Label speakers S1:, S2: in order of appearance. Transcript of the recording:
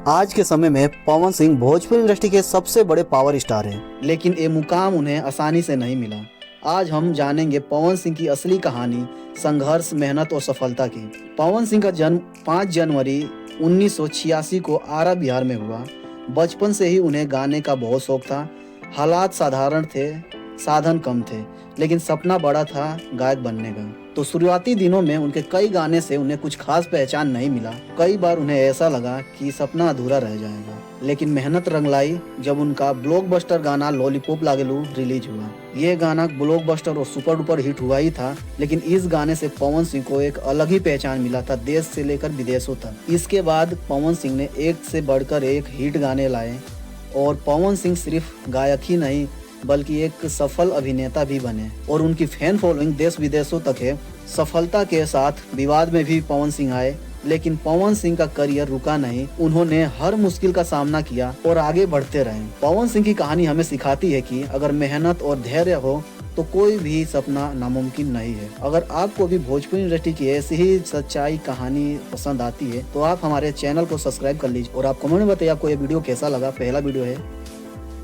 S1: आज के समय में पवन सिंह भोजपुरी इंडस्ट्री के सबसे बड़े पावर स्टार हैं, लेकिन ये मुकाम उन्हें आसानी से नहीं मिला। आज हम जानेंगे पवन सिंह की असली कहानी, संघर्ष, मेहनत और सफलता की। पवन सिंह का जन्म 5 जनवरी 1986 को आरा, बिहार में हुआ। बचपन से ही उन्हें गाने का बहुत शौक था। हालात साधारण थे, साधन कम थे, लेकिन सपना बड़ा था, गायक बनने का। तो शुरुआती दिनों में उनके कई गाने से उन्हें कुछ खास पहचान नहीं मिला। कई बार उन्हें ऐसा लगा कि सपना अधूरा रह जाएगा, लेकिन मेहनत रंग लाई जब उनका ब्लॉकबस्टर गाना लॉलीपॉप लागेलू रिलीज हुआ। ये गाना ब्लॉकबस्टर और सुपर डुपर हिट हुआ ही था, लेकिन इस गाने से पवन सिंह को एक अलग ही पहचान मिला था, देश से लेकर विदेशों तक। इसके बाद पवन सिंह ने एक से बढ़कर एक हिट गाने लाए और पवन सिंह सिर्फ गायक ही नहीं बल्कि एक सफल अभिनेता भी बने और उनकी फैन फॉलोइंग देश विदेशों तक है। सफलता के साथ विवाद में भी पवन सिंह आए, लेकिन पवन सिंह का करियर रुका नहीं। उन्होंने हर मुश्किल का सामना किया और आगे बढ़ते रहे। पवन सिंह की कहानी हमें सिखाती है कि अगर मेहनत और धैर्य हो तो कोई भी सपना नामुमकिन नहीं है। अगर आपको भी भोजपुरी इंडस्ट्री की ऐसी ही सच्चाई कहानी पसंद आती है तो आप हमारे चैनल को सब्सक्राइब कर लीजिए और आप कमेंट में बताइए आपको ये वीडियो कैसा लगा। पहला वीडियो है।